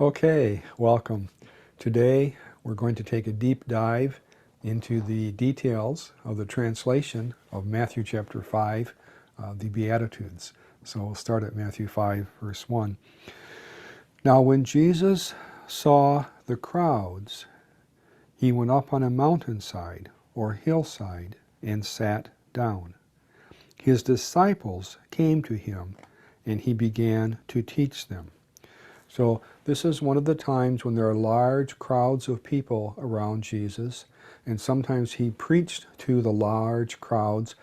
Okay, welcome. Today we're going to take a deep dive into the details of the translation of Matthew chapter 5, the Beatitudes. So we'll start at Matthew 5, verse 1. Now when Jesus saw the crowds, he went up on a mountainside or hillside and sat down. His disciples came to him, and he began to teach them. So this is one of the times when there are large crowds of people around Jesus, and sometimes he preached to the large crowds,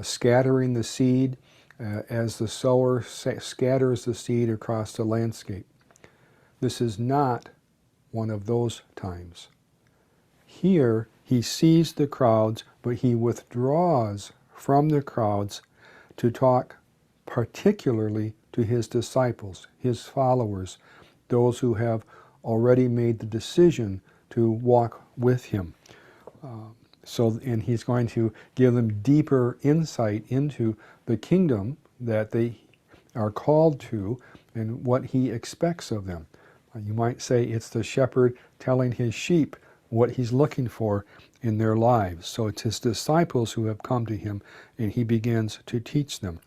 scattering the seed as the sower scatters the seed across the landscape. This is not one of those times. Here he sees the crowds, but he withdraws from the crowds to talk particularly to his disciples, his followers, those who have already made the decision to walk with him. And he's going to give them deeper insight into the kingdom that they are called to and what he expects of them. You might say it's the shepherd telling his sheep what he's looking for in their lives. So it's his disciples who have come to him, and he begins to teach them.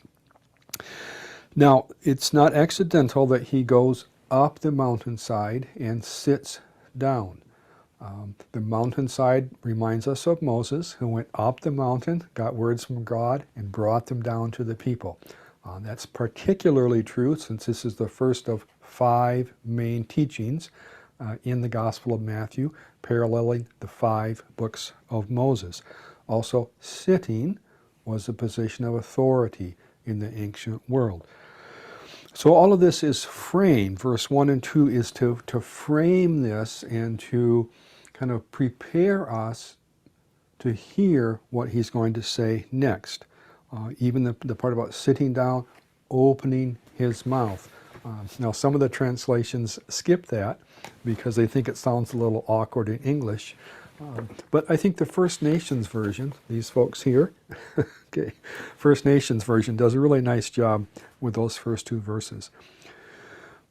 Now, it's not accidental that he goes up the mountainside and sits down. The mountainside reminds us of Moses, who went up the mountain, got words from God, and brought them down to the people. That's particularly true since this is the first of 5 main teachings in the Gospel of Matthew, paralleling the 5 books of Moses. Also, sitting was a position of authority in the ancient world. So all of this is framed. Verse 1 and 2 is to frame this and to kind of prepare us to hear what he's going to say next. Even the part about sitting down, opening his mouth. Now some of the translations skip that because they think it sounds a little awkward in English. But I think the First Nations version, these folks here, okay, First Nations version does a really nice job with those first 2 verses.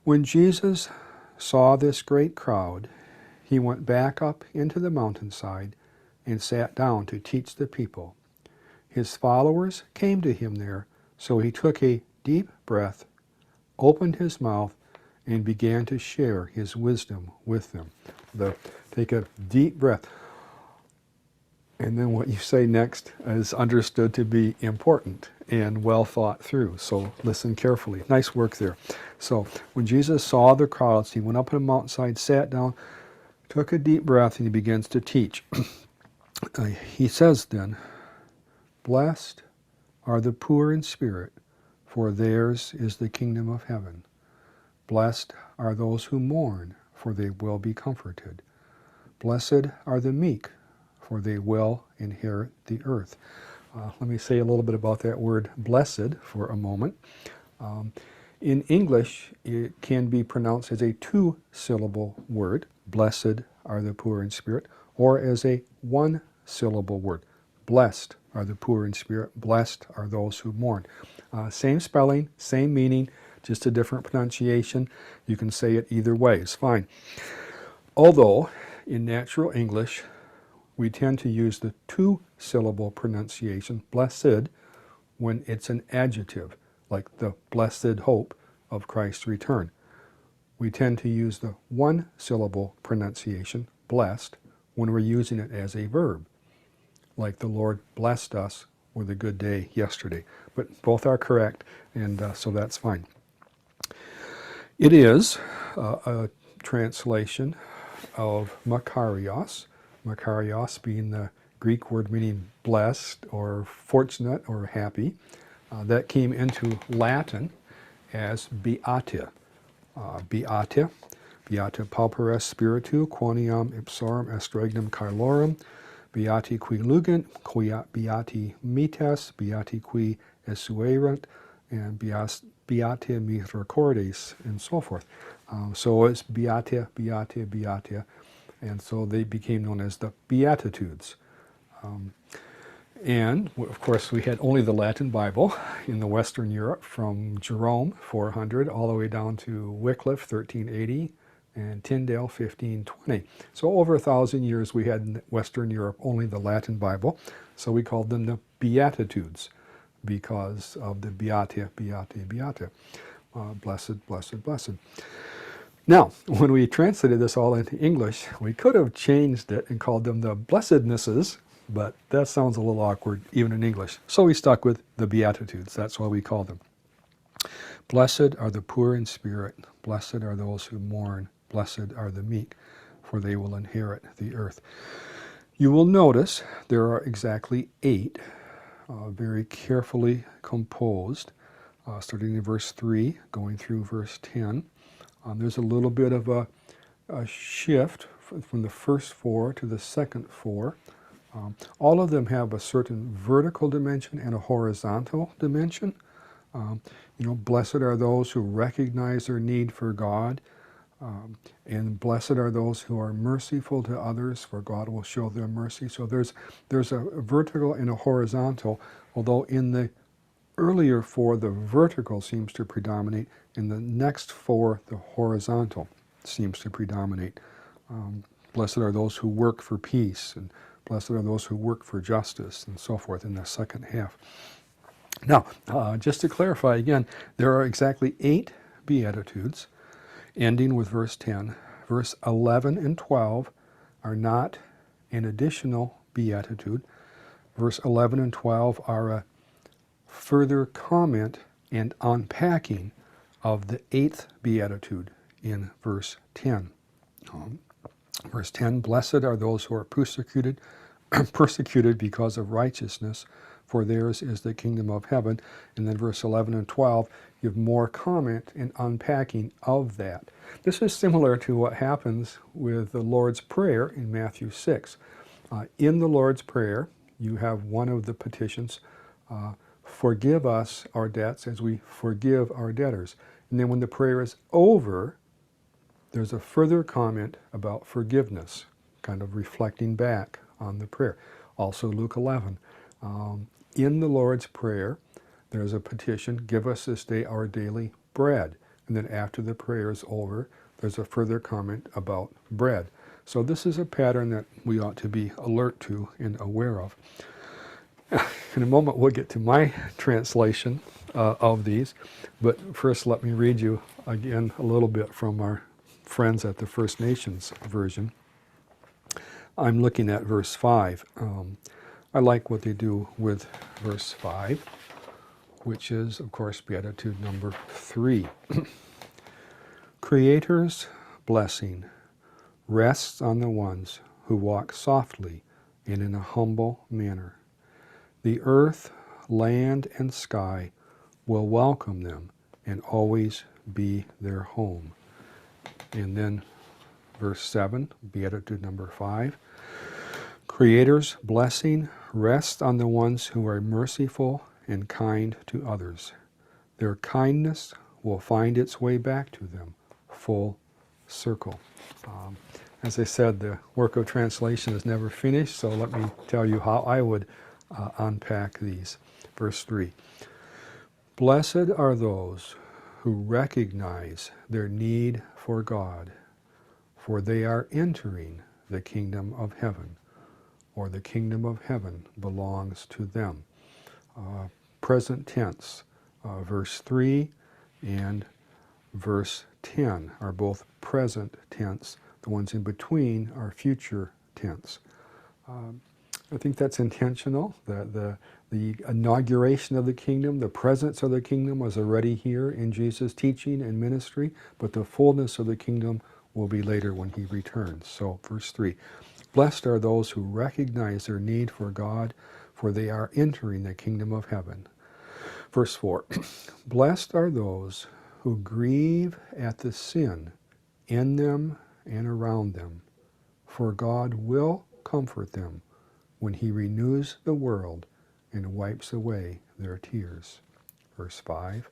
When Jesus saw this great crowd, he went back up into the mountainside and sat down to teach the people. His followers came to him there, so he took a deep breath, opened his mouth, and began to share his wisdom with them. Take a deep breath. And then what you say next is understood to be important and well thought through. So listen carefully. Nice work there. So when Jesus saw the crowds, he went up on a mountainside, sat down, took a deep breath, and he begins to teach. He says then, "Blessed are the poor in spirit, for theirs is the kingdom of heaven. Blessed are those who mourn, for they will be comforted. Blessed are the meek, for they will inherit the earth." Let me say a little bit about that word blessed for a moment. In English, it can be pronounced as a 2-syllable word, blessed are the poor in spirit, or as a 1-syllable word, blessed are the poor in spirit, blessed are those who mourn. Same spelling, same meaning, just a different pronunciation. You can say it either way, it's fine. Although, in natural English, we tend to use the 2-syllable pronunciation, blessed, when it's an adjective, like the blessed hope of Christ's return. We tend to use the 1-syllable pronunciation, blessed, when we're using it as a verb, like the Lord blessed us with a good day yesterday. But both are correct, and so that's fine. It is a translation of Makarios, Makarios being the Greek word meaning blessed or fortunate or happy. That came into Latin as beata. Beata pauperes spiritu quoniam ipsorum est regnum caelorum, beati qui lugent, beati mites, beati qui esuerant, and beati misericordes, and so forth. So it's beata, beata, beata, and so they became known as the Beatitudes. And, of course, we had only the Latin Bible in the Western Europe from Jerome, 400, all the way down to Wycliffe, 1380, and Tyndale 1520. So over 1,000 years we had in Western Europe only the Latin Bible, so we called them the Beatitudes because of the Beate, Beate, Beate. Blessed, blessed, blessed. Now, when we translated this all into English, we could have changed it and called them the Blessednesses, but that sounds a little awkward even in English. So we stuck with the Beatitudes. That's why we call them. Blessed are the poor in spirit. Blessed are those who mourn. Blessed are the meek, for they will inherit the earth. You will notice there are exactly 8, very carefully composed, starting in verse 3, going through verse 10. There's a little bit of a shift from the first 4 to the second 4. All of them have a certain vertical dimension and a horizontal dimension. Blessed are those who recognize their need for God, and blessed are those who are merciful to others, for God will show them mercy. So there's a vertical and a horizontal, although in the earlier 4, the vertical seems to predominate. In the next 4, the horizontal seems to predominate. Blessed are those who work for peace, and blessed are those who work for justice, and so forth in the second half. Now, just to clarify again, there are exactly 8 Beatitudes, ending with verse 10. Verse 11 and 12 are not an additional Beatitude. Verse 11 and 12 are a further comment and unpacking of the 8th Beatitude in verse 10. Verse 10, blessed are those who are persecuted because of righteousness, for theirs is the kingdom of heaven. And then verse 11 and 12 give more comment and unpacking of that. This is similar to what happens with the Lord's Prayer in Matthew 6. In the Lord's Prayer, you have one of the petitions, forgive us our debts as we forgive our debtors. And then when the prayer is over, there's a further comment about forgiveness, kind of reflecting back on the prayer. Also Luke 11. In the Lord's Prayer, there's a petition, give us this day our daily bread. And then after the prayer is over, there's a further comment about bread. So this is a pattern that we ought to be alert to and aware of. In a moment we'll get to my translation of these, but first let me read you again a little bit from our friends at the First Nations version. I'm looking at verse 5. I like what they do with verse 5, which is, of course, Beatitude number 3. Creator's blessing rests on the ones who walk softly and in a humble manner. The earth, land, and sky will welcome them and always be their home. And then verse 7, Beatitude number 5. Creator's blessing rests on the ones who are merciful and kind to others. Their kindness will find its way back to them, full circle. As I said, the work of translation is never finished, so let me tell you how I would unpack these. Verse 3. Blessed are those who recognize their need for God, for they are entering the kingdom of heaven, or the kingdom of heaven belongs to them. Present tense, verse 3 and verse 10 are both present tense. The ones in between are future tense. I think that's intentional. The inauguration of the kingdom, the presence of the kingdom was already here in Jesus' teaching and ministry, but the fullness of the kingdom will be later when he returns. So, verse 3, blessed are those who recognize their need for God, for they are entering the kingdom of heaven. Verse 4, blessed are those who grieve at the sin in them and around them, for God will comfort them when he renews the world and wipes away their tears. Verse 5,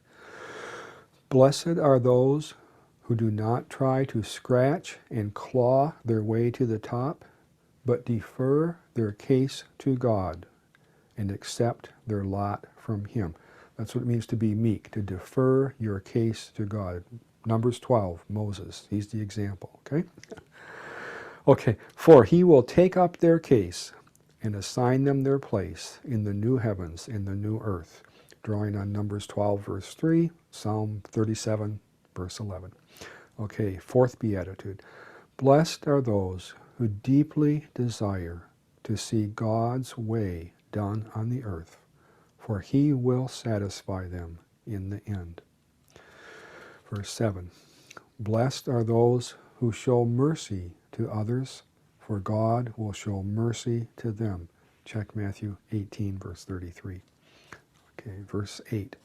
blessed are those who do not try to scratch and claw their way to the top, but defer their case to God and accept their lot from him. That's what it means to be meek, to defer your case to God. Numbers 12, Moses. He's the example, okay? Okay, for he will take up their case and assign them their place in the new heavens, in the new earth. Drawing on Numbers 12, verse 3, Psalm 37, verse 11. Okay, fourth beatitude. Blessed are those who deeply desire to see God's way done on the earth, for he will satisfy them in the end. Verse 7. Blessed are those who show mercy to others, for God will show mercy to them. Check Matthew 18, verse 33. Okay, verse 8.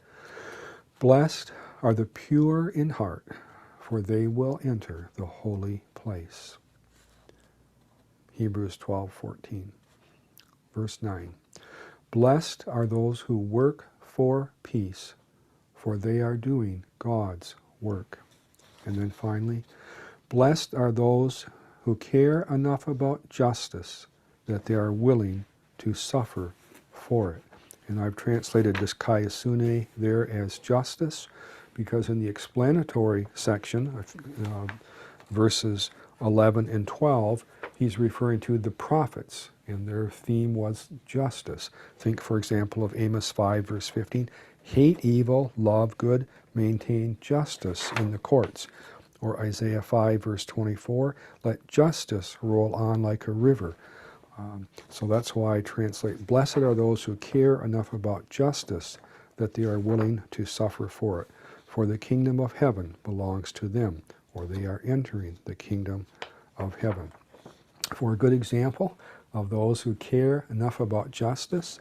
Blessed are the pure in heart, for they will enter the holy place. Hebrews 12:14. Verse 9. Blessed are those who work for peace, for they are doing God's work. And then finally, blessed are those who care enough about justice that they are willing to suffer for it. And I've translated this kaiosune there as justice, because in the explanatory section, verses 11 and 12, he's referring to the prophets, and their theme was justice. Think, for example, of Amos 5, verse 15, hate evil, love good, maintain justice in the courts. Or Isaiah 5, verse 24, let justice roll on like a river. So that's why I translate, blessed are those who care enough about justice that they are willing to suffer for it. For the kingdom of heaven belongs to them, or they are entering the kingdom of heaven. For a good example of those who care enough about justice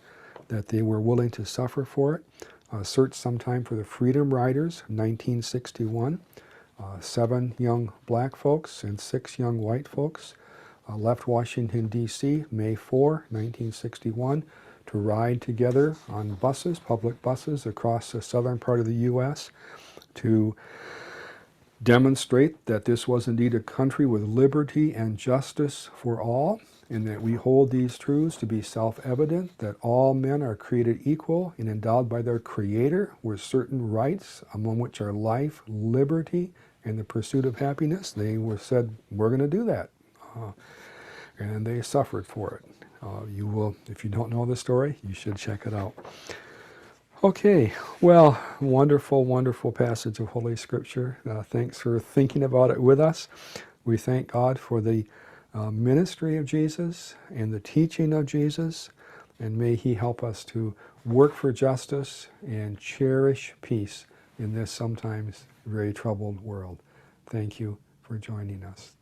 that they were willing to suffer for it, search sometime for the Freedom Riders, 1961. 7 young black folks and 6 young white folks left Washington, D.C., May 4, 1961, to ride together on buses, public buses, across the southern part of the U.S. to demonstrate that this was indeed a country with liberty and justice for all, and that we hold these truths to be self-evident, that all men are created equal and endowed by their Creator with certain rights, among which are life, liberty, and the pursuit of happiness. They said, we're going to do that. And they suffered for it. You will, if you don't know the story, you should check it out. Okay, well, wonderful, wonderful passage of Holy Scripture. Thanks for thinking about it with us. We thank God for the ministry of Jesus and the teaching of Jesus, and may He help us to work for justice and cherish peace in this sometimes very troubled world. Thank you for joining us.